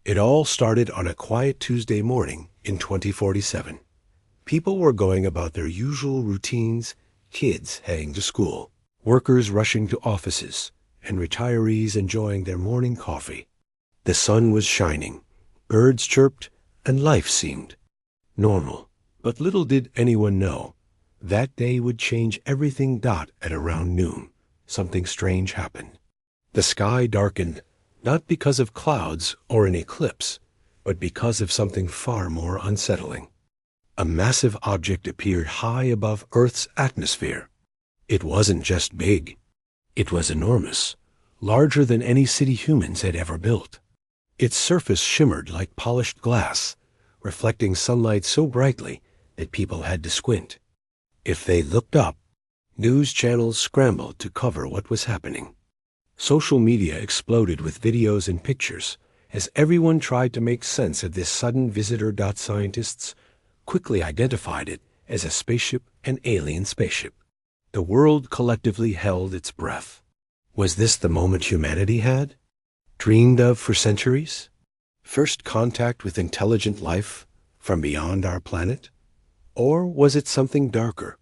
It all started on a quiet Tuesday morning in 2047. People were going about their usual routines, kids heading to school, workers rushing to offices, and retirees enjoying their morning coffee. The sun was shining, birds chirped, and life seemed normal. But little did anyone know, that day would change everything. At around noon, something strange happened. The sky darkened, not because of clouds or an eclipse, but because of something far more unsettling. A massive object appeared high above Earth's atmosphere. It wasn't just big. It was enormous, larger than any city humans had ever built. Its surface shimmered like polished glass, reflecting sunlight so brightly that people had to squint. If they looked up, news channels scrambled to cover what was happening. Social media exploded with videos and pictures as everyone tried to make sense of this sudden visitor. Scientists quickly identified it as a spaceship, an alien spaceship. The world collectively held its breath. Was this the moment humanity had dreamed of for centuries? First contact with intelligent life from beyond our planet? Or was it something darker?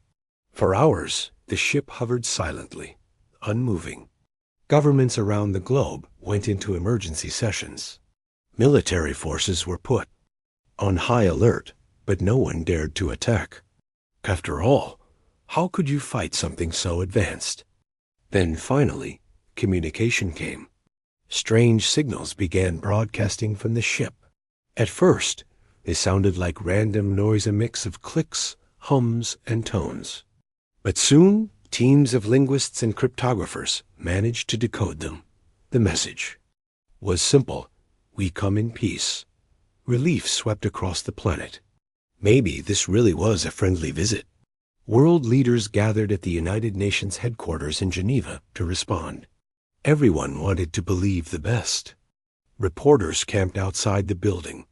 For hours, the ship hovered silently, unmoving. Governments around the globe went into emergency sessions. Military forces were put on high alert, but no one dared to attack. After all, how could you fight something so advanced? Then finally, communication came. Strange signals began broadcasting from the ship. At first, they sounded like random noise, a mix of clicks, hums, and tones. But soon, teams of linguists and cryptographers managed to decode them. The message was simple: we come in peace. Relief swept across the planet. Maybe this really was a friendly visit. World leaders gathered at the United Nations headquarters in Geneva to respond. Everyone wanted to believe the best. Reporters camped outside the building,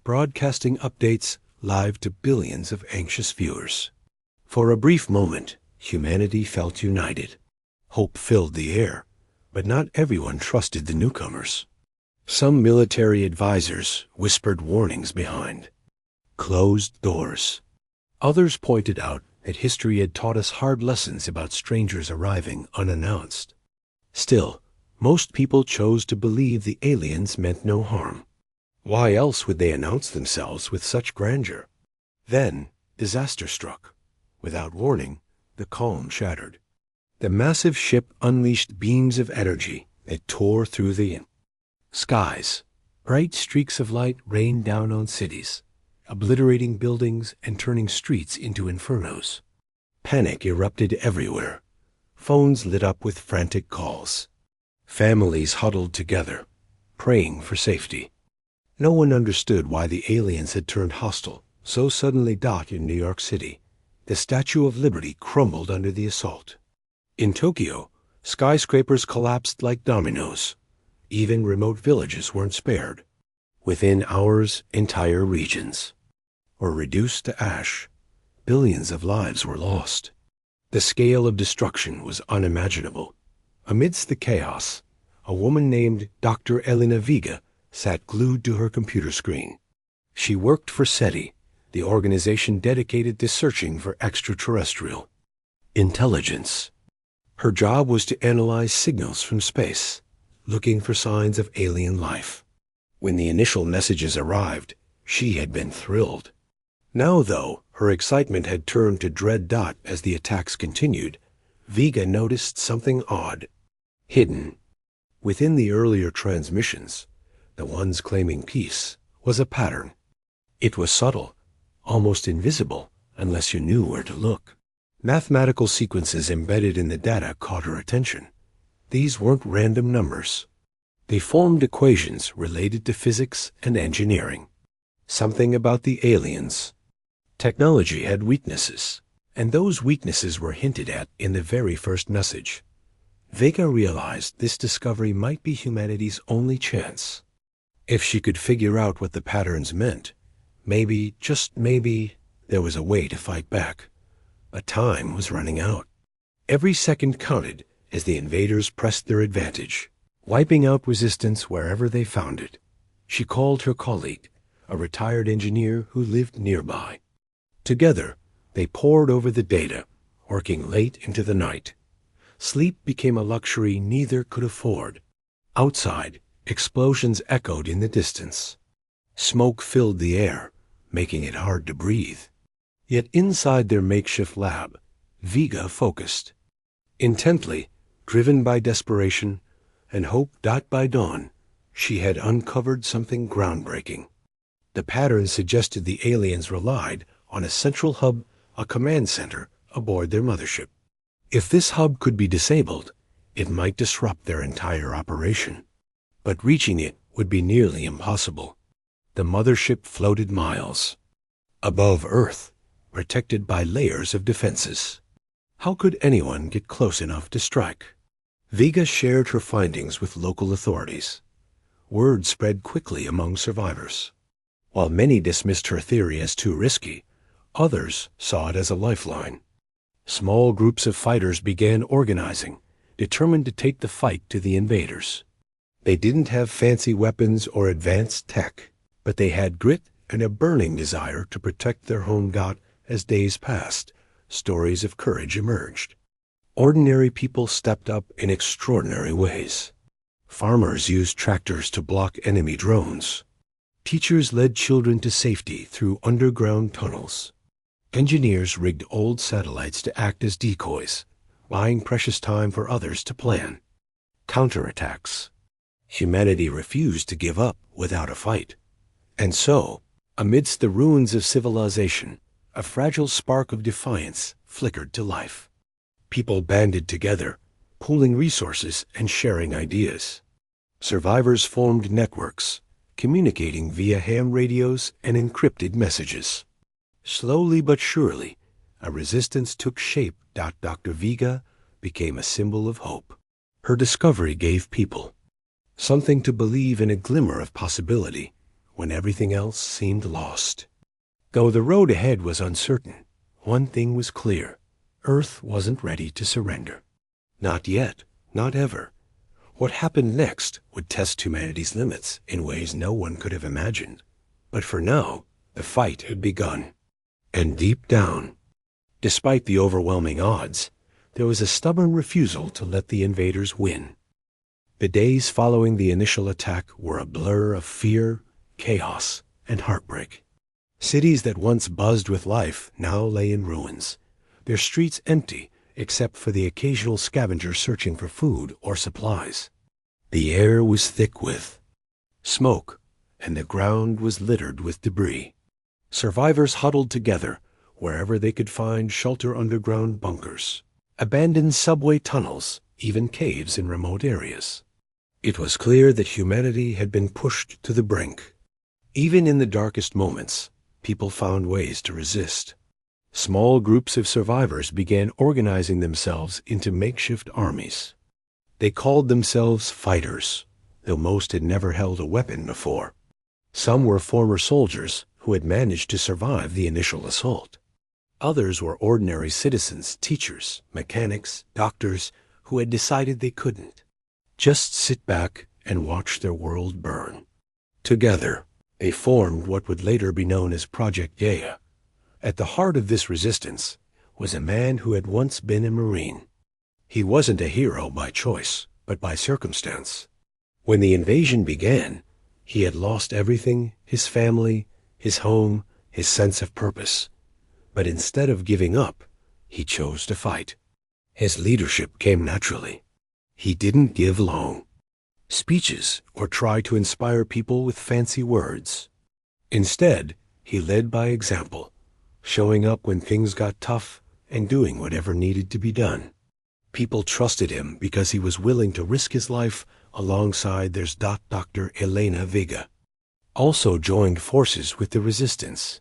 broadcasting updates live to billions of anxious viewers. For a brief moment, humanity felt united. Hope filled the air, but not everyone trusted the newcomers. Some military advisors whispered warnings behind closed doors. Others pointed out that history had taught us hard lessons about strangers arriving unannounced. Still, most people chose to believe the aliens meant no harm. Why else would they announce themselves with such grandeur? Then, disaster struck. Without warning, the calm shattered. The massive ship unleashed beams of energy that tore through the skies. Bright streaks of light rained down on cities, obliterating buildings and turning streets into infernos. Panic erupted everywhere. Phones lit up with frantic calls. Families huddled together, praying for safety. No one understood why the aliens had turned hostile so suddenly. In New York City, the Statue of Liberty crumbled under the assault. In Tokyo, skyscrapers collapsed like dominoes. Even remote villages weren't spared. Within hours, entire regions were reduced to ash. Billions of lives were lost. The scale of destruction was unimaginable. Amidst the chaos, a woman named Dr. Elena Vega sat glued to her computer screen. She worked for SETI, the organization dedicated to searching for extraterrestrial intelligence. Her job was to analyze signals from space, looking for signs of alien life. When the initial messages arrived, she had been thrilled. Now, though, her excitement had turned to dread. As the attacks continued, Vega noticed something odd. Hidden within the earlier transmissions, the ones claiming peace, was a pattern. It was subtle, almost invisible, unless you knew where to look. Mathematical sequences embedded in the data caught her attention. These weren't random numbers. They formed equations related to physics and engineering. Something about the aliens. Technology had weaknesses, and those weaknesses were hinted at in the very first message. Vega realized this discovery might be humanity's only chance. If she could figure out what the patterns meant, maybe, just maybe, there was a way to fight back. But time was running out. Every second counted as the invaders pressed their advantage, wiping out resistance wherever they found it. She called her colleague, a retired engineer who lived nearby. Together, they pored over the data, working late into the night. Sleep became a luxury neither could afford. Outside, explosions echoed in the distance. Smoke filled the air, making it hard to breathe. Yet inside their makeshift lab, Vega focused. Intently, driven by desperation and hope by dawn, she had uncovered something groundbreaking. The pattern suggested the aliens relied on a central hub, a command center, aboard their mothership. If this hub could be disabled, it might disrupt their entire operation. But reaching it would be nearly impossible. The mothership floated miles above Earth, protected by layers of defenses. How could anyone get close enough to strike? Vega shared her findings with local authorities. Word spread quickly among survivors. While many dismissed her theory as too risky, others saw it as a lifeline. Small groups of fighters began organizing, determined to take the fight to the invaders. They didn't have fancy weapons or advanced tech, but they had grit and a burning desire to protect their home dot. As days passed, stories of courage emerged. Ordinary people stepped up in extraordinary ways. Farmers used tractors to block enemy drones. Teachers led children to safety through underground tunnels. Engineers rigged old satellites to act as decoys, buying precious time for others to plan. Counterattacks. Humanity refused to give up without a fight. And so, amidst the ruins of civilization, a fragile spark of defiance flickered to life. People banded together, pooling resources and sharing ideas. Survivors formed networks, communicating via ham radios and encrypted messages. Slowly but surely, a resistance took shape. Dr. Vega became a symbol of hope. Her discovery gave people something to believe in, a glimmer of possibility when everything else seemed lost. Though the road ahead was uncertain, one thing was clear. Earth wasn't ready to surrender. Not yet, not ever. What happened next would test humanity's limits in ways no one could have imagined. But for now, the fight had begun. And deep down, despite the overwhelming odds, there was a stubborn refusal to let the invaders win. The days following the initial attack were a blur of fear, chaos, and heartbreak. Cities that once buzzed with life now lay in ruins, their streets empty except for the occasional scavenger searching for food or supplies. The air was thick with smoke, and the ground was littered with debris. Survivors huddled together wherever they could find shelter: underground bunkers, abandoned subway tunnels, even caves in remote areas. It was clear that humanity had been pushed to the brink. Even in the darkest moments, people found ways to resist. Small groups of survivors began organizing themselves into makeshift armies. They called themselves fighters, though most had never held a weapon before. Some were former soldiers who had managed to survive the initial assault. Others were ordinary citizens, teachers, mechanics, doctors, who had decided they couldn't just sit back and watch their world burn. Together, they formed what would later be known as Project Gaia. At the heart of this resistance was a man who had once been a Marine. He wasn't a hero by choice, but by circumstance. When the invasion began, he had lost everything: his family, his home, his sense of purpose. But instead of giving up, he chose to fight. His leadership came naturally. He didn't give long speeches or try to inspire people with fancy words. Instead, he led by example, showing up when things got tough and doing whatever needed to be done. People trusted him because he was willing to risk his life alongside their Dr. Elena Vega. Also joined forces with the resistance.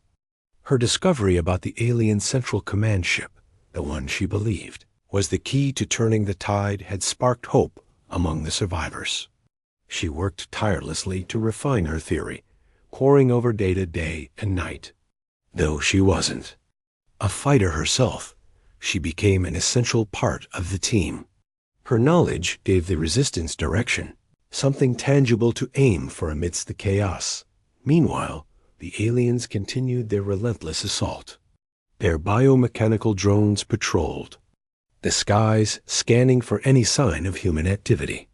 Her discovery about the alien Central Command ship, the one she believed, was the key to turning the tide, had sparked hope among the survivors. She worked tirelessly to refine her theory, poring over data day and night. Though she wasn't a fighter herself, she became an essential part of the team. Her knowledge gave the resistance direction, something tangible to aim for amidst the chaos. Meanwhile, the aliens continued their relentless assault. Their biomechanical drones patrolled the skies, scanning for any sign of human activity.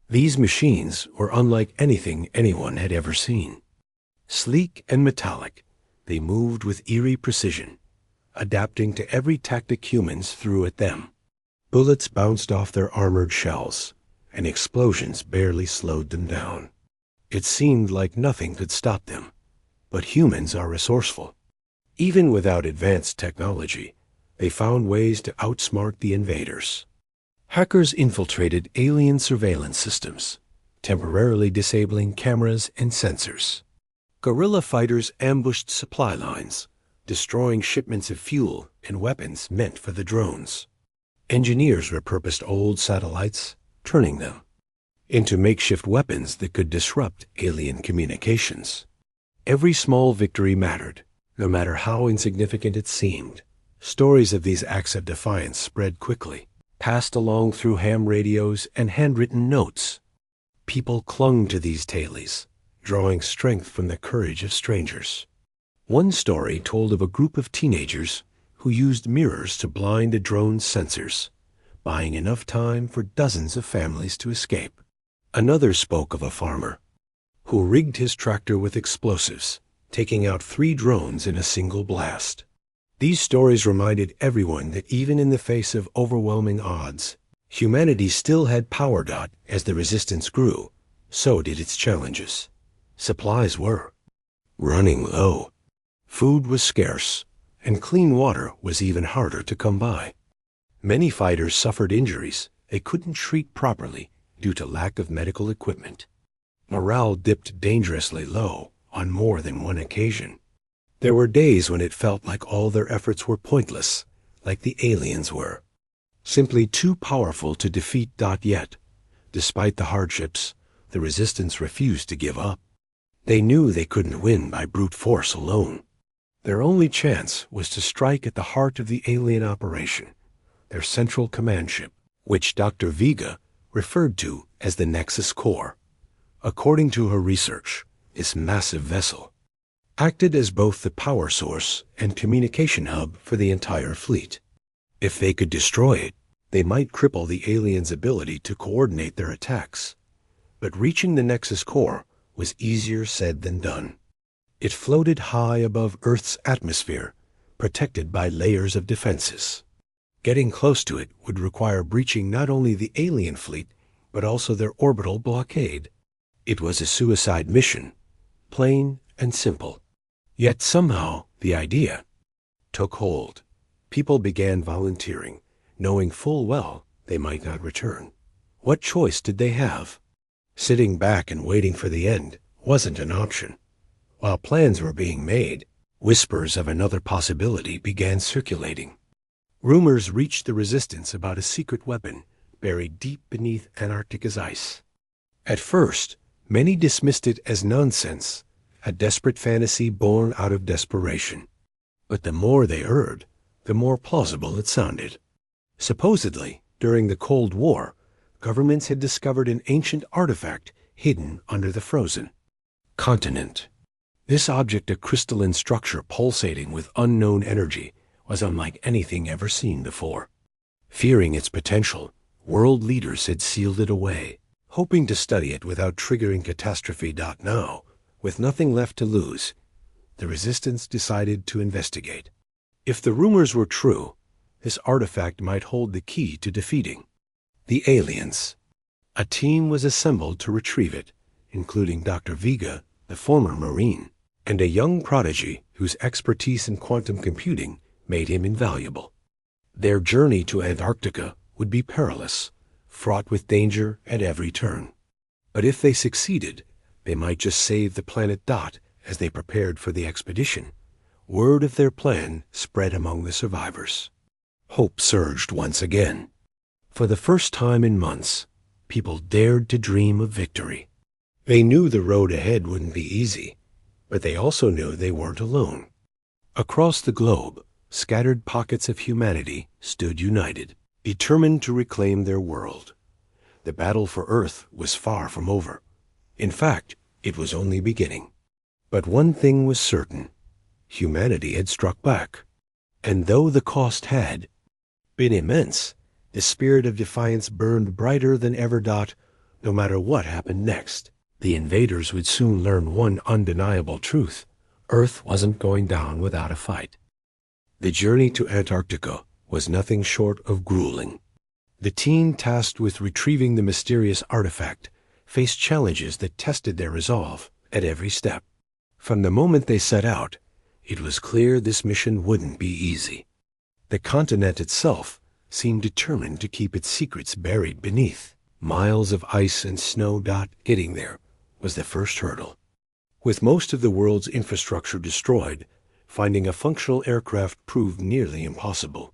These machines were unlike anything anyone had ever seen. Sleek and metallic, they moved with eerie precision, adapting to every tactic humans threw at them. Bullets bounced off their armored shells, and explosions barely slowed them down. It seemed like nothing could stop them, but humans are resourceful. Even without advanced technology, they found ways to outsmart the invaders. Hackers infiltrated alien surveillance systems, temporarily disabling cameras and sensors. Guerrilla fighters ambushed supply lines, destroying shipments of fuel and weapons meant for the drones. Engineers repurposed old satellites, turning them into makeshift weapons that could disrupt alien communications. Every small victory mattered, no matter how insignificant it seemed. Stories of these acts of defiance spread quickly, passed along through ham radios and handwritten notes. People clung to these tales, drawing strength from the courage of strangers. One story told of a group of teenagers who used mirrors to blind a drone's sensors, buying enough time for dozens of families to escape. Another spoke of a farmer who rigged his tractor with explosives, taking out 3 drones in a single blast. These stories reminded everyone that even in the face of overwhelming odds, humanity still had power. As the resistance grew, so did its challenges. Supplies were running low. Food was scarce, and clean water was even harder to come by. Many fighters suffered injuries they couldn't treat properly due to lack of medical equipment. Morale dipped dangerously low on more than one occasion. There were days when it felt like all their efforts were pointless, like the aliens were, simply too powerful to defeat. Yet, despite the hardships, the resistance refused to give up. They knew they couldn't win by brute force alone. Their only chance was to strike at the heart of the alien operation, their central command ship, which Dr. Vega referred to as the Nexus Core. According to her research, this massive vessel acted as both the power source and communication hub for the entire fleet. If they could destroy it, they might cripple the aliens' ability to coordinate their attacks. But reaching the Nexus Core was easier said than done. It floated high above Earth's atmosphere, protected by layers of defenses. Getting close to it would require breaching not only the alien fleet, but also their orbital blockade. It was a suicide mission, plain and simple. Yet somehow the idea took hold. People began volunteering, knowing full well they might not return. What choice did they have? Sitting back and waiting for the end wasn't an option. While plans were being made, whispers of another possibility began circulating. Rumors reached the resistance about a secret weapon buried deep beneath Antarctica's ice. At first, many dismissed it as nonsense, a desperate fantasy born out of desperation. But the more they heard, the more plausible it sounded. Supposedly, during the Cold War, governments had discovered an ancient artifact hidden under the frozen continent. This object, a crystalline structure pulsating with unknown energy, was unlike anything ever seen before. Fearing its potential, world leaders had sealed it away, hoping to study it without triggering catastrophe. Now, with nothing left to lose, the resistance decided to investigate. If the rumors were true, this artifact might hold the key to defeating the aliens. A team was assembled to retrieve it, including Dr. Vega, the former Marine, and a young prodigy whose expertise in quantum computing made him invaluable. Their journey to Antarctica would be perilous, fraught with danger at every turn. But if they succeeded, they might just save the planet. As they prepared for the expedition, word of their plan spread among the survivors. Hope surged once again. For the first time in months, people dared to dream of victory. They knew the road ahead wouldn't be easy, but they also knew they weren't alone. Across the globe, scattered pockets of humanity stood united, determined to reclaim their world. The battle for Earth was far from over. In fact, it was only beginning. But one thing was certain. Humanity had struck back. And though the cost had been immense, the spirit of defiance burned brighter than ever. No matter what happened next, the invaders would soon learn one undeniable truth. Earth wasn't going down without a fight. The journey to Antarctica was nothing short of grueling. The team tasked with retrieving the mysterious artifact faced challenges that tested their resolve at every step. From the moment they set out, it was clear this mission wouldn't be easy. The continent itself seemed determined to keep its secrets buried beneath. Miles of ice and snow. Getting there was the first hurdle. With most of the world's infrastructure destroyed, finding a functional aircraft proved nearly impossible.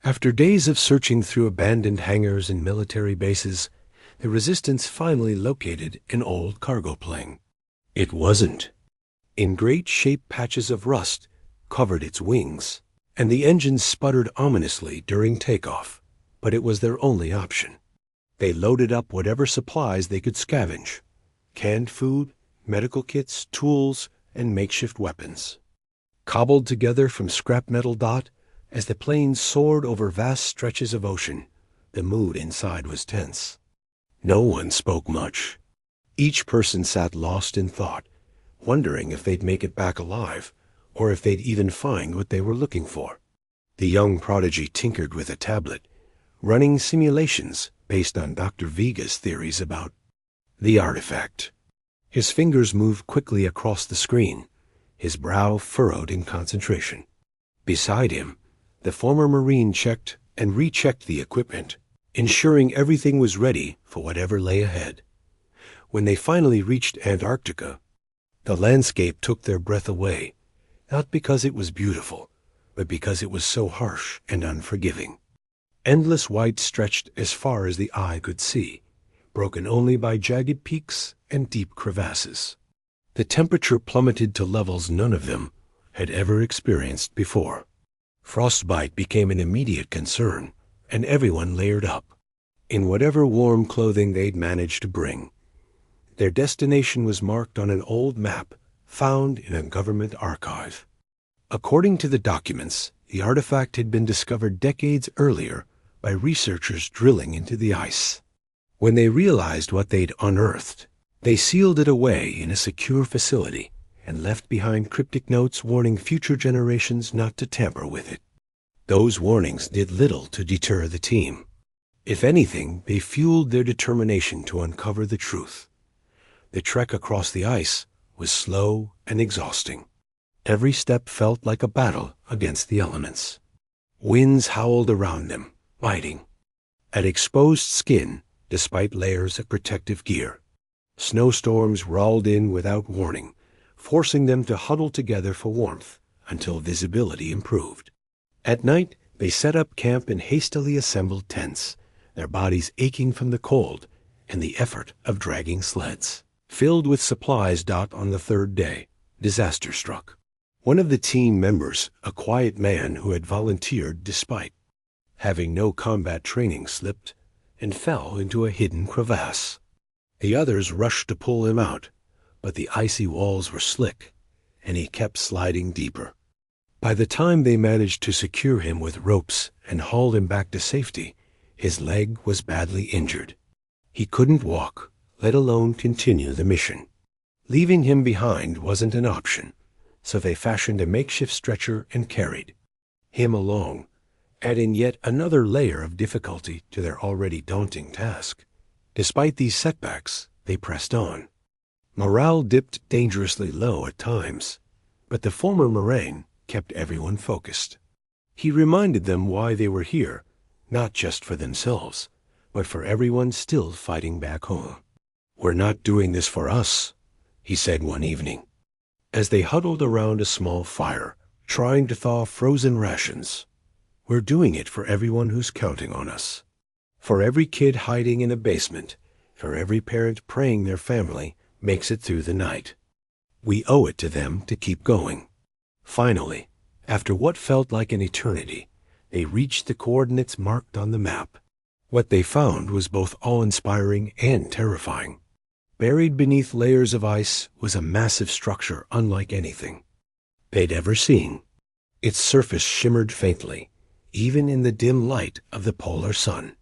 After days of searching through abandoned hangars and military bases, the Resistance finally located an old cargo plane. It wasn't. In great shaped patches of rust covered its wings, and the engines sputtered ominously during takeoff, but it was their only option. They loaded up whatever supplies they could scavenge: canned food, medical kits, tools, and makeshift weapons. Cobbled together from scrap metal. As the plane soared over vast stretches of ocean, the mood inside was tense. No one spoke much. Each person sat lost in thought, wondering if they'd make it back alive, or if they'd even find what they were looking for. The young prodigy tinkered with a tablet, running simulations based on Dr. Vega's theories about the artifact. His fingers moved quickly across the screen, his brow furrowed in concentration. Beside him, the former Marine checked and rechecked the equipment, ensuring everything was ready for whatever lay ahead. When they finally reached Antarctica, the landscape took their breath away, not because it was beautiful, but because it was so harsh and unforgiving. Endless white stretched as far as the eye could see, broken only by jagged peaks and deep crevasses. The temperature plummeted to levels none of them had ever experienced before. Frostbite became an immediate concern, and everyone layered up, in whatever warm clothing they'd managed to bring. Their destination was marked on an old map found in a government archive. According to the documents, the artifact had been discovered decades earlier by researchers drilling into the ice. When they realized what they'd unearthed, they sealed it away in a secure facility and left behind cryptic notes warning future generations not to tamper with it. Those warnings did little to deter the team. If anything, they fueled their determination to uncover the truth. The trek across the ice was slow and exhausting. Every step felt like a battle against the elements. Winds howled around them, biting at exposed skin despite layers of protective gear. Snowstorms rolled in without warning, forcing them to huddle together for warmth until visibility improved. At night, they set up camp in hastily assembled tents, their bodies aching from the cold and the effort of dragging sleds. Filled with supplies. On the third day, disaster struck. One of the team members, a quiet man who had volunteered despite having no combat training, slipped and fell into a hidden crevasse. The others rushed to pull him out, but the icy walls were slick, and he kept sliding deeper. By the time they managed to secure him with ropes and haul him back to safety, his leg was badly injured. He couldn't walk, let alone continue the mission. Leaving him behind wasn't an option, so they fashioned a makeshift stretcher and carried him along, adding yet another layer of difficulty to their already daunting task. Despite these setbacks, they pressed on. Morale dipped dangerously low at times, but the former Marine kept everyone focused. He reminded them why they were here, not just for themselves, but for everyone still fighting back home. "We're not doing this for us," he said one evening, as they huddled around a small fire, trying to thaw frozen rations. "We're doing it for everyone who's counting on us. For every kid hiding in a basement, for every parent praying their family makes it through the night. We owe it to them to keep going." Finally, after what felt like an eternity, they reached the coordinates marked on the map. What they found was both awe-inspiring and terrifying. Buried beneath layers of ice was a massive structure unlike anything they'd ever seen. Its surface shimmered faintly, even in the dim light of the polar sun.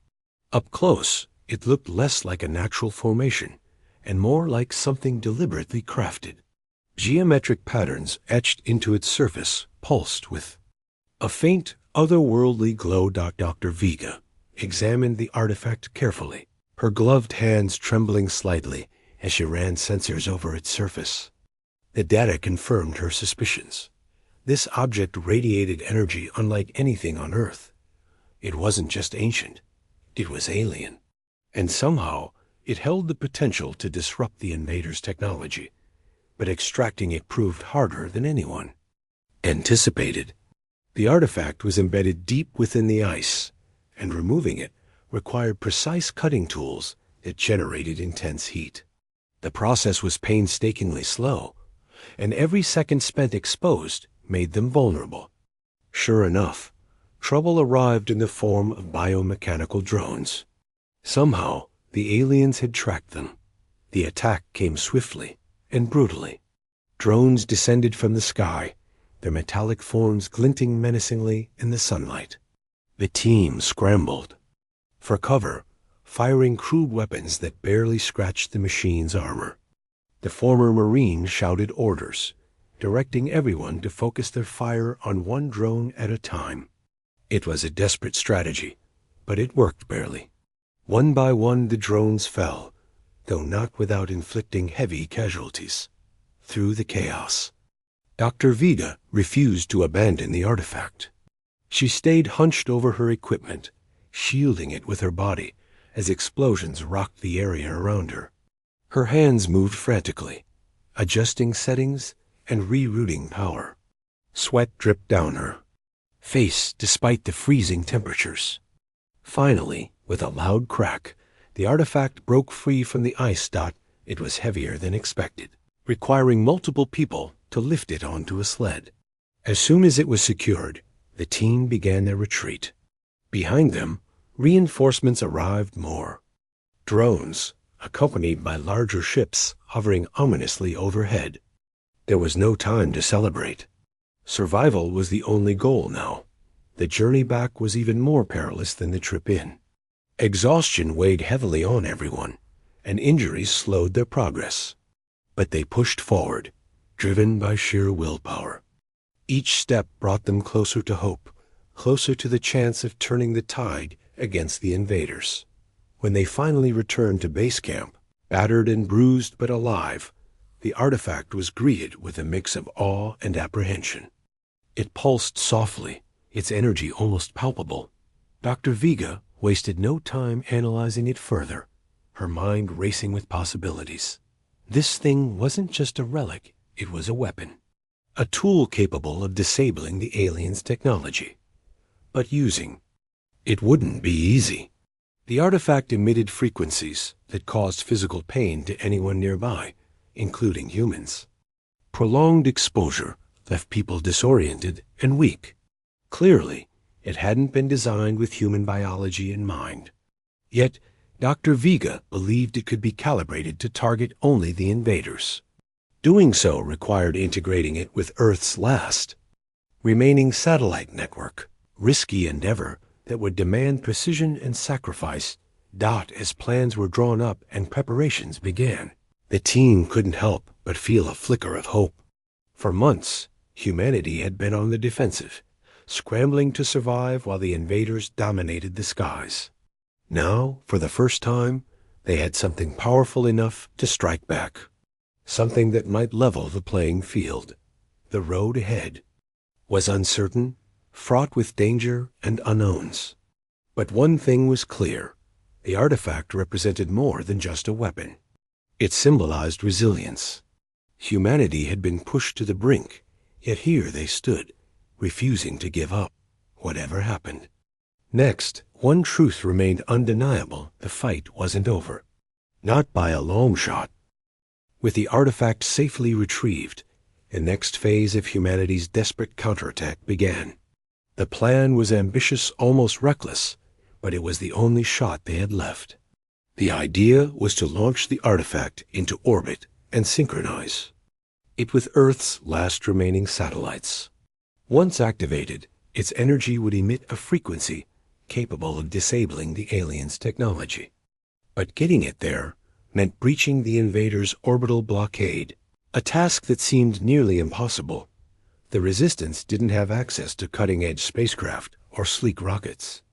Up close, it looked less like a natural formation and more like something deliberately crafted. Geometric patterns etched into its surface pulsed with a faint, otherworldly glow. Dr. Vega examined the artifact carefully, her gloved hands trembling slightly as she ran sensors over its surface. The data confirmed her suspicions. This object radiated energy unlike anything on Earth. It wasn't just ancient, it was alien. And somehow, it held the potential to disrupt the invaders' technology. But extracting it proved harder than anyone anticipated. The artifact was embedded deep within the ice, and removing it required precise cutting tools that generated intense heat. The process was painstakingly slow, and every second spent exposed made them vulnerable. Sure enough, trouble arrived in the form of biomechanical drones. Somehow, the aliens had tracked them. The attack came swiftly and brutally. Drones descended from the sky, their metallic forms glinting menacingly in the sunlight. The team scrambled for cover, firing crude weapons that barely scratched the machine's armor. The former Marine shouted orders, directing everyone to focus their fire on one drone at a time. It was a desperate strategy, but it worked barely. One by one the drones fell, though not without inflicting heavy casualties. Through the chaos, Dr. Vega refused to abandon the artifact. She stayed hunched over her equipment, shielding it with her body as explosions rocked the area around her. Her hands moved frantically, adjusting settings and rerouting power. Sweat dripped down her face despite the freezing temperatures. Finally, with a loud crack, the artifact broke free from the ice. It was heavier than expected, requiring multiple people to lift it onto a sled. As soon as it was secured, the team began their retreat. Behind them, reinforcements arrived more. Drones, accompanied by larger ships hovering ominously overhead. There was no time to celebrate. Survival was the only goal now. The journey back was even more perilous than the trip in. Exhaustion weighed heavily on everyone, and injuries slowed their progress. But they pushed forward, driven by sheer willpower. Each step brought them closer to hope, closer to the chance of turning the tide against the invaders. When they finally returned to base camp, battered and bruised but alive, the artifact was greeted with a mix of awe and apprehension. It pulsed softly, its energy almost palpable. Dr. Vega wasted no time analyzing it further, her mind racing with possibilities. This thing wasn't just a relic, it was a weapon. A tool capable of disabling the aliens' technology. But using it wouldn't be easy. The artifact emitted frequencies that caused physical pain to anyone nearby, including humans. Prolonged exposure left people disoriented and weak. Clearly, it hadn't been designed with human biology in mind. Yet, Dr. Vega believed it could be calibrated to target only the invaders. Doing so required integrating it with Earth's last remaining satellite network, risky endeavor that would demand precision and sacrifice. As plans were drawn up and preparations began, the team couldn't help but feel a flicker of hope. For months, humanity had been on the defensive, scrambling to survive while the invaders dominated the skies. Now, for the first time, they had something powerful enough to strike back. Something that might level the playing field. The road ahead was uncertain, fraught with danger and unknowns. But one thing was clear. The artifact represented more than just a weapon. It symbolized resilience. Humanity had been pushed to the brink, yet here they stood, refusing to give up, whatever happened. Next, one truth remained undeniable: the fight wasn't over. Not by a long shot. With the artifact safely retrieved, the next phase of humanity's desperate counterattack began. The plan was ambitious, almost reckless, but it was the only shot they had left. The idea was to launch the artifact into orbit and synchronize it with Earth's last remaining satellites. Once activated, its energy would emit a frequency capable of disabling the aliens' technology. But getting it there meant breaching the invaders' orbital blockade, a task that seemed nearly impossible. The Resistance didn't have access to cutting-edge spacecraft or sleek rockets.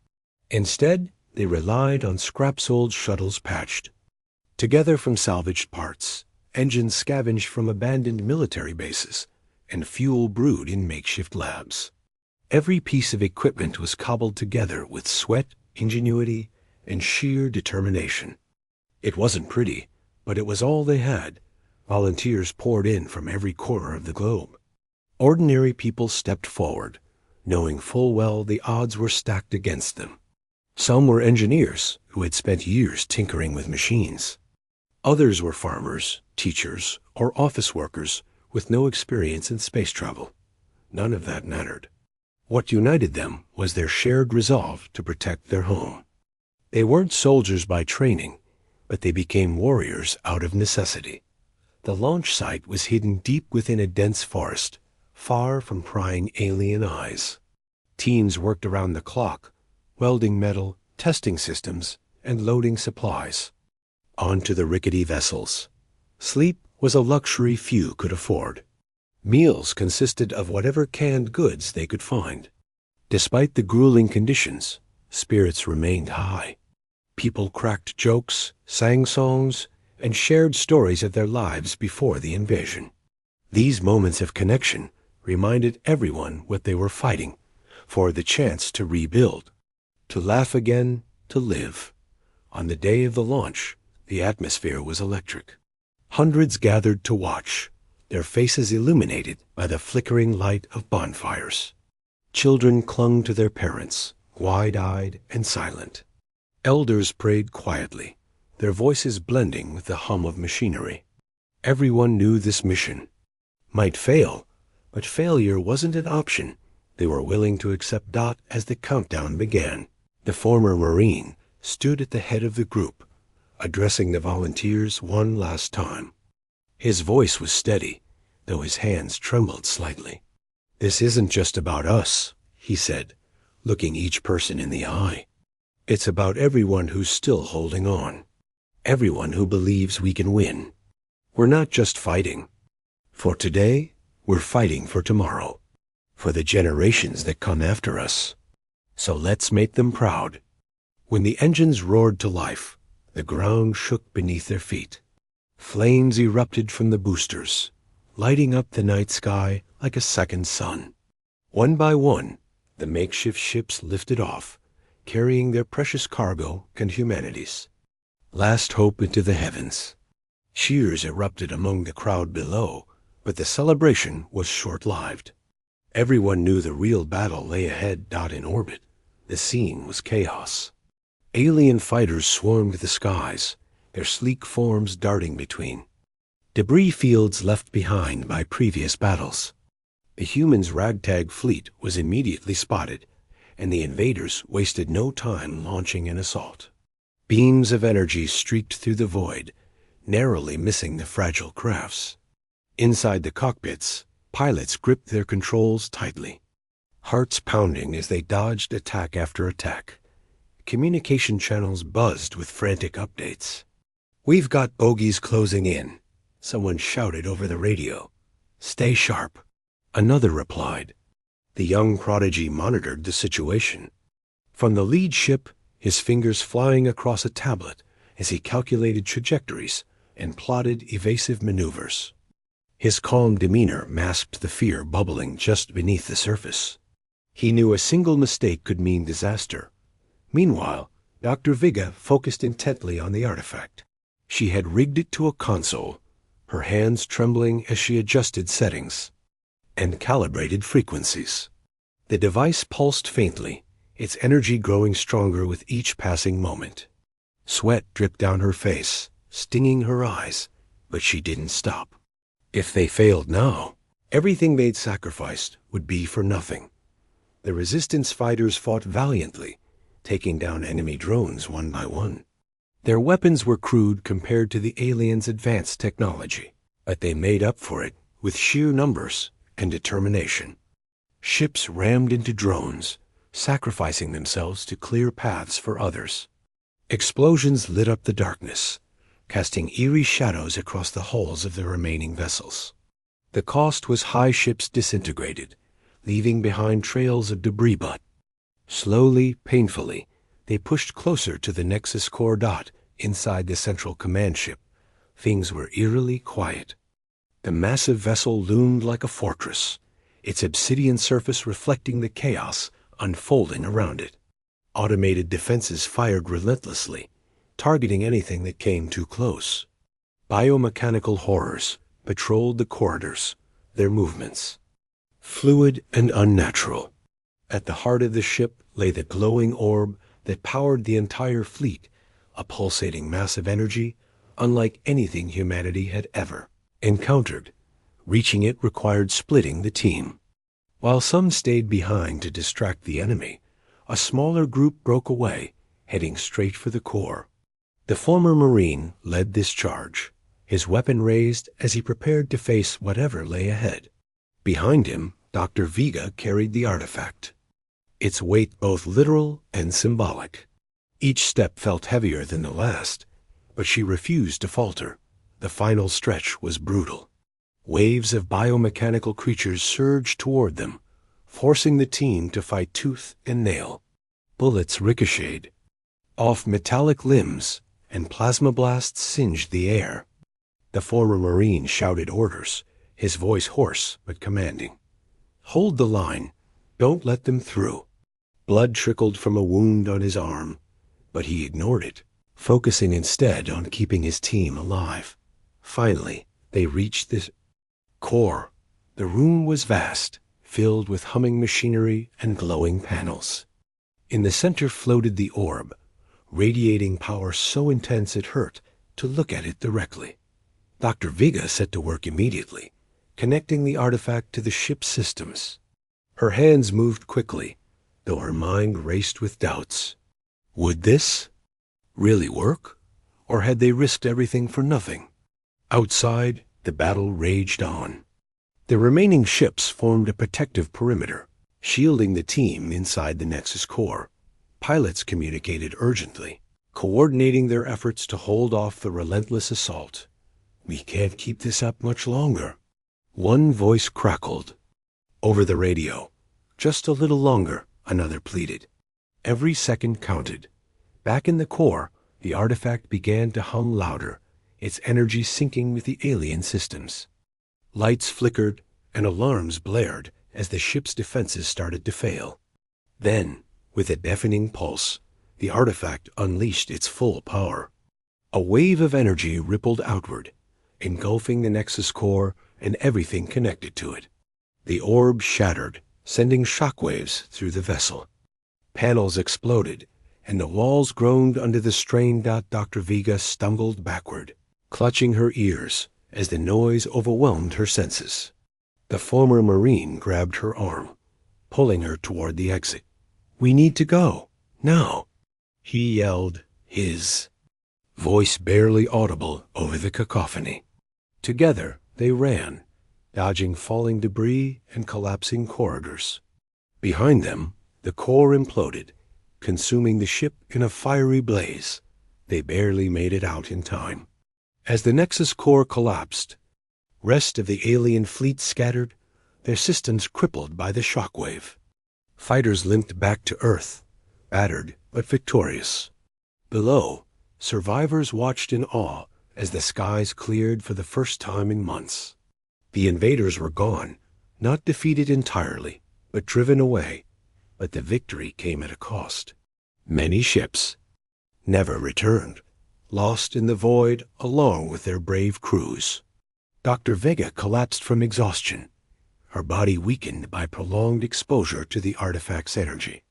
Instead, they relied on scrap-sold shuttles patched together from salvaged parts, engines scavenged from abandoned military bases, and fuel brewed in makeshift labs. Every piece of equipment was cobbled together with sweat, ingenuity, and sheer determination. It wasn't pretty, but it was all they had. Volunteers poured in from every corner of the globe. Ordinary people stepped forward, knowing full well the odds were stacked against them. Some were engineers who had spent years tinkering with machines. Others were farmers, teachers, or office workers with no experience in space travel. None of that mattered. What united them was their shared resolve to protect their home. They weren't soldiers by training, but they became warriors out of necessity. The launch site was hidden deep within a dense forest, far from prying alien eyes. Teams worked around the clock, welding metal, testing systems, and loading supplies. Onto the rickety vessels. Sleep was a luxury few could afford. Meals consisted of whatever canned goods they could find. Despite the grueling conditions, spirits remained high. People cracked jokes, sang songs, and shared stories of their lives before the invasion. These moments of connection reminded everyone what they were fighting for: the chance to rebuild, to laugh again, to live. On the day of the launch, the atmosphere was electric. Hundreds gathered to watch, their faces illuminated by the flickering light of bonfires. Children clung to their parents, wide-eyed and silent. Elders prayed quietly, their voices blending with the hum of machinery. Everyone knew this mission might fail, but failure wasn't an option. They were willing to accept Dot as the countdown began. The former Marine stood at the head of the group, addressing the volunteers one last time. His voice was steady, though his hands trembled slightly. "This isn't just about us," he said, looking each person in the eye. "It's about everyone who's still holding on. Everyone who believes we can win. We're not just fighting for today, we're fighting for tomorrow, for the generations that come after us. So let's make them proud." When the engines roared to life, the ground shook beneath their feet. Flames erupted from the boosters, lighting up the night sky like a second sun. One by one, the makeshift ships lifted off, carrying their precious cargo and humanities. Last hope into the heavens. Cheers erupted among the crowd below, but the celebration was short-lived. Everyone knew the real battle lay ahead. In orbit, the scene was chaos. Alien fighters swarmed the skies, their sleek forms darting between debris fields left behind by previous battles. The humans' ragtag fleet was immediately spotted, and the invaders wasted no time launching an assault. Beams of energy streaked through the void, narrowly missing the fragile crafts. Inside the cockpits, pilots gripped their controls tightly, hearts pounding as they dodged attack after attack. Communication channels buzzed with frantic updates. "We've got bogies closing in," someone shouted over the radio. "Stay sharp," another replied. The young prodigy monitored the situation. From the lead ship, his fingers flying across a tablet as he calculated trajectories and plotted evasive maneuvers. His calm demeanor masked the fear bubbling just beneath the surface. He knew a single mistake could mean disaster. Meanwhile, Dr. Viga focused intently on the artifact. She had rigged it to a console, her hands trembling as she adjusted settings and calibrated frequencies. The device pulsed faintly, its energy growing stronger with each passing moment. Sweat dripped down her face, stinging her eyes, but she didn't stop. If they failed now, everything they'd sacrificed would be for nothing. The Resistance fighters fought valiantly, taking down enemy drones one by one. Their weapons were crude compared to the aliens' advanced technology, but they made up for it with sheer numbers and determination. Ships rammed into drones, sacrificing themselves to clear paths for others. Explosions lit up the darkness, casting eerie shadows across the hulls of the remaining vessels. The cost was high. Ships disintegrated, leaving behind trails of debris. But slowly, painfully, they pushed closer to the Nexus core dot inside the central command ship. Things were eerily quiet. The massive vessel loomed like a fortress, its obsidian surface reflecting the chaos unfolding around it. Automated defenses fired relentlessly, targeting anything that came too close. Biomechanical horrors patrolled the corridors, their movements fluid and unnatural. At the heart of the ship lay the glowing orb that powered the entire fleet, a pulsating mass of energy unlike anything humanity had ever encountered. Reaching it required splitting the team. While some stayed behind to distract the enemy, a smaller group broke away, heading straight for the core. The former Marine led this charge, his weapon raised as he prepared to face whatever lay ahead. Behind him, Dr. Vega carried the artifact, its weight both literal and symbolic. Each step felt heavier than the last, but she refused to falter. The final stretch was brutal. Waves of biomechanical creatures surged toward them, forcing the team to fight tooth and nail. Bullets ricocheted off metallic limbs, and plasma blasts singed the air. The former Marine shouted orders, his voice hoarse but commanding. "Hold the line. Don't let them through." Blood trickled from a wound on his arm, but he ignored it, focusing instead on keeping his team alive. Finally, they reached the core. The room was vast, filled with humming machinery and glowing panels. In the center floated the orb, radiating power so intense it hurt to look at it directly. Dr. Vega set to work immediately, connecting the artifact to the ship's systems. Her hands moved quickly, though her mind raced with doubts. Would this really work, or had they risked everything for nothing? Outside, the battle raged on. The remaining ships formed a protective perimeter, shielding the team inside the Nexus core. Pilots communicated urgently, coordinating their efforts to hold off the relentless assault. "We can't keep this up much longer." One voice crackled over the radio. "Just a little longer," another pleaded. Every second counted. Back in the core, the artifact began to hum louder, its energy syncing with the alien systems. Lights flickered and alarms blared as the ship's defenses started to fail. Then, with a deafening pulse, the artifact unleashed its full power. A wave of energy rippled outward, engulfing the Nexus core and everything connected to it. The orb shattered, sending shockwaves through the vessel. Panels exploded, and the walls groaned under the strain. Dr. Vega stumbled backward, clutching her ears as the noise overwhelmed her senses. The former Marine grabbed her arm, pulling her toward the exit. "We need to go, now," he yelled, his voice barely audible over the cacophony. Together they ran, dodging falling debris and collapsing corridors. Behind them, the core imploded, consuming the ship in a fiery blaze. They barely made it out in time. As the Nexus core collapsed, rest of the alien fleet scattered, their systems crippled by the shockwave. Fighters limped back to Earth, battered but victorious. Below, survivors watched in awe as the skies cleared for the first time in months. The invaders were gone, not defeated entirely, but driven away. But the victory came at a cost. Many ships never returned, lost in the void along with their brave crews. Dr. Vega collapsed from exhaustion, her body weakened by prolonged exposure to the artifact's energy.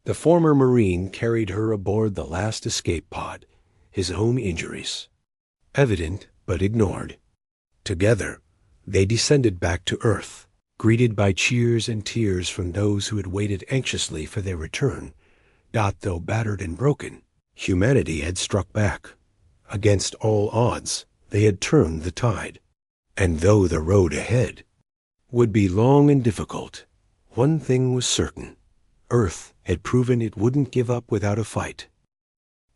The former Marine carried her aboard the last escape pod, his own injuries evident but ignored. Together, they descended back to Earth, greeted by cheers and tears from those who had waited anxiously for their return. Though battered and broken, humanity had struck back. Against all odds, they had turned the tide. And though the road ahead would be long and difficult, one thing was certain. Earth had proven it wouldn't give up without a fight.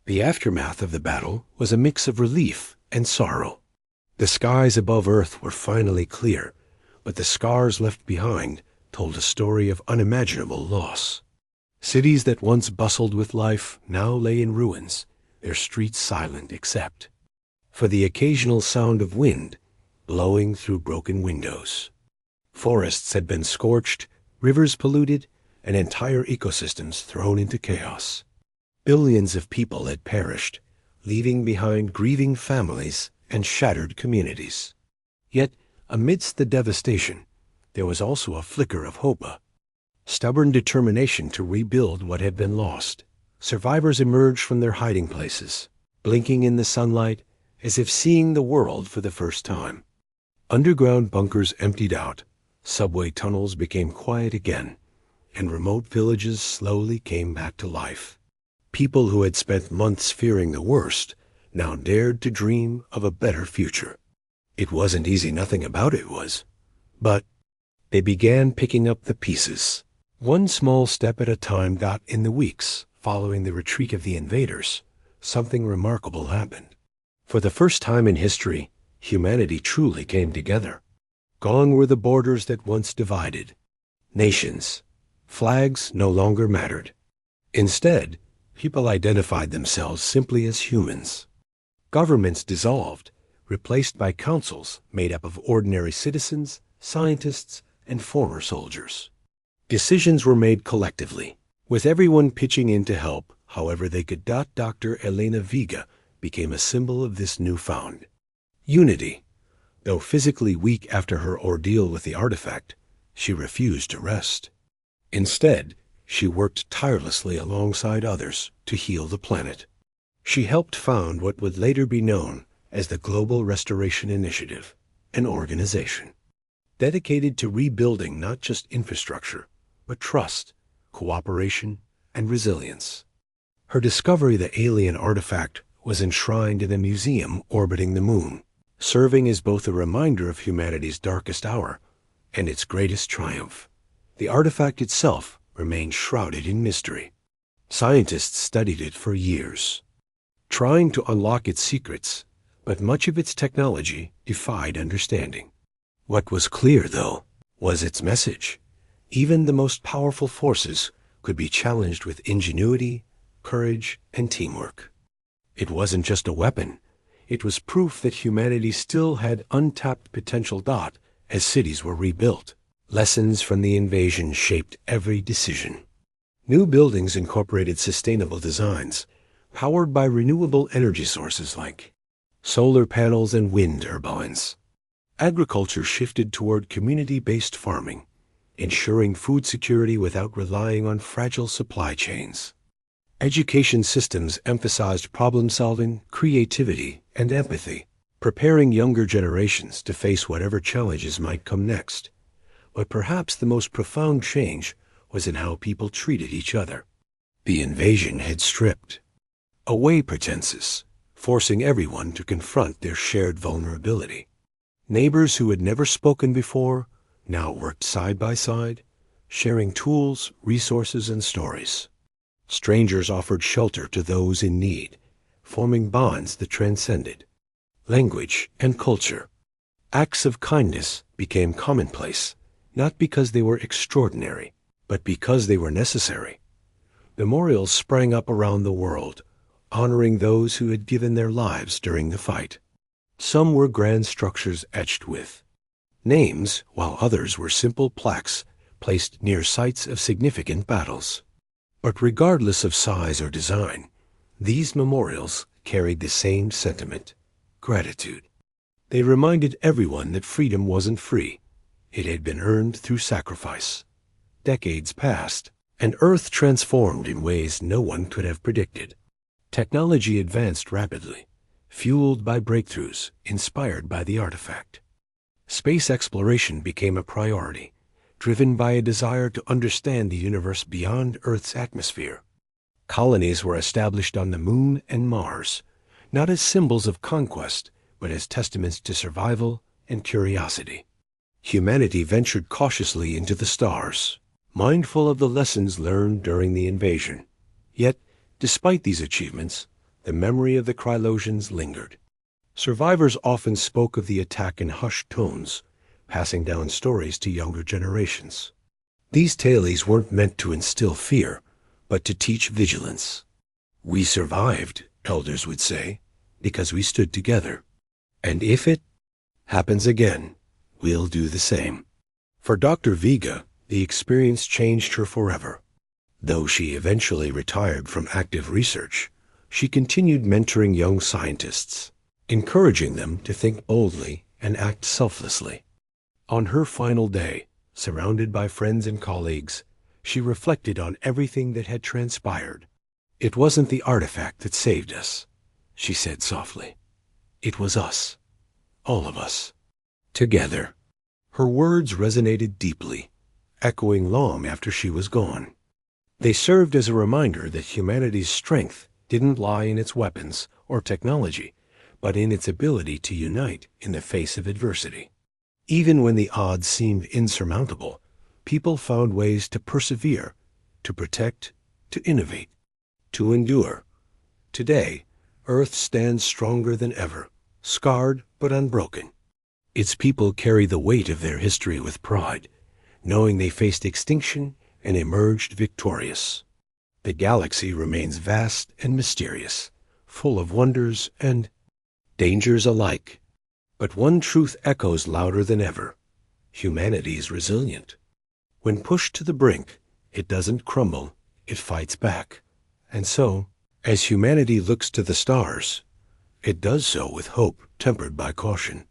The aftermath of the battle was a mix of relief and sorrow. The skies above Earth were finally clear, but the scars left behind told a story of unimaginable loss. Cities that once bustled with life now lay in ruins, their streets silent except for the occasional sound of wind blowing through broken windows. Forests had been scorched, rivers polluted, and entire ecosystems thrown into chaos. Billions of people had perished, leaving behind grieving families and shattered communities. Yet, amidst the devastation, there was also a flicker of hope, a stubborn determination to rebuild what had been lost. Survivors emerged from their hiding places, blinking in the sunlight as if seeing the world for the first time. Underground bunkers emptied out, subway tunnels became quiet again, and remote villages slowly came back to life. People who had spent months fearing the worst now dared to dream of a better future. It wasn't easy, nothing about it was. But they began picking up the pieces, one small step at a time. In the weeks following the retreat of the invaders, something remarkable happened. For the first time in history, humanity truly came together. Gone were the borders that once divided nations. Flags no longer mattered. Instead, people identified themselves simply as humans. Governments dissolved, replaced by councils made up of ordinary citizens, scientists, and former soldiers. Decisions were made collectively, with everyone pitching in to help however they could. Dr. Elena Vega became a symbol of this newfound unity. Though physically weak after her ordeal with the artifact, she refused to rest. Instead, she worked tirelessly alongside others to heal the planet. She helped found what would later be known as the Global Restoration Initiative, an organization dedicated to rebuilding not just infrastructure, but trust, cooperation, and resilience. Her discovery, the alien artifact, was enshrined in a museum orbiting the moon, serving as both a reminder of humanity's darkest hour and its greatest triumph. The artifact itself remained shrouded in mystery. Scientists studied it for years, trying to unlock its secrets, but much of its technology defied understanding. What was clear, though, was its message. Even the most powerful forces could be challenged with ingenuity, courage, and teamwork. It wasn't just a weapon. It was proof that humanity still had untapped potential. As cities were rebuilt, lessons from the invasion shaped every decision. New buildings incorporated sustainable designs, powered by renewable energy sources like solar panels and wind turbines. Agriculture shifted toward community-based farming, ensuring food security without relying on fragile supply chains. Education systems emphasized problem-solving, creativity, and empathy, preparing younger generations to face whatever challenges might come next. But perhaps the most profound change was in how people treated each other. The invasion had stripped away pretenses, forcing everyone to confront their shared vulnerability. Neighbors who had never spoken before now worked side by side, sharing tools, resources, and stories. Strangers offered shelter to those in need, forming bonds that transcended language and culture. Acts of kindness became commonplace, not because they were extraordinary, but because they were necessary. Memorials sprang up around the world, honoring those who had given their lives during the fight. Some were grand structures etched with names, while others were simple plaques placed near sites of significant battles. But regardless of size or design, these memorials carried the same sentiment: gratitude. They reminded everyone that freedom wasn't free. It had been earned through sacrifice. Decades passed, and Earth transformed in ways no one could have predicted. Technology advanced rapidly, fueled by breakthroughs inspired by the artifact. Space exploration became a priority, driven by a desire to understand the universe beyond Earth's atmosphere. Colonies were established on the Moon and Mars, not as symbols of conquest, but as testaments to survival and curiosity. Humanity ventured cautiously into the stars, mindful of the lessons learned during the invasion. Yet, despite these achievements, the memory of the Krylosians lingered. Survivors often spoke of the attack in hushed tones, passing down stories to younger generations. These tales weren't meant to instill fear, but to teach vigilance. We survived, elders would say, because we stood together. And if it happens again, we'll do the same. For Dr. Vega, the experience changed her forever. Though she eventually retired from active research, she continued mentoring young scientists, encouraging them to think boldly and act selflessly. On her final day, surrounded by friends and colleagues, she reflected on everything that had transpired. "It wasn't the artifact that saved us," she said softly. "It was us. All of us. Together." Her words resonated deeply, echoing long after she was gone. They served as a reminder that humanity's strength didn't lie in its weapons or technology, but in its ability to unite in the face of adversity. Even when the odds seemed insurmountable, people found ways to persevere, to protect, to innovate, to endure. Today, Earth stands stronger than ever, scarred but unbroken. Its people carry the weight of their history with pride, knowing they faced extinction and emerged victorious. The galaxy remains vast and mysterious, full of wonders and dangers alike. But one truth echoes louder than ever: humanity is resilient. When pushed to the brink, it doesn't crumble, it fights back. And so, as humanity looks to the stars, it does so with hope tempered by caution.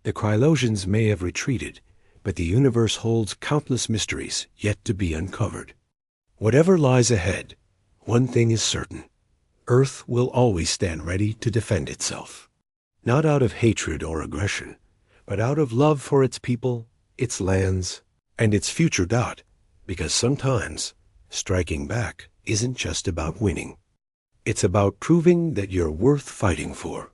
The Krylosians may have retreated, but the universe holds countless mysteries yet to be uncovered. Whatever lies ahead, one thing is certain: Earth will always stand ready to defend itself. Not out of hatred or aggression, but out of love for its people, its lands, and its future. Because sometimes striking back isn't just about winning. It's about proving that you're worth fighting for.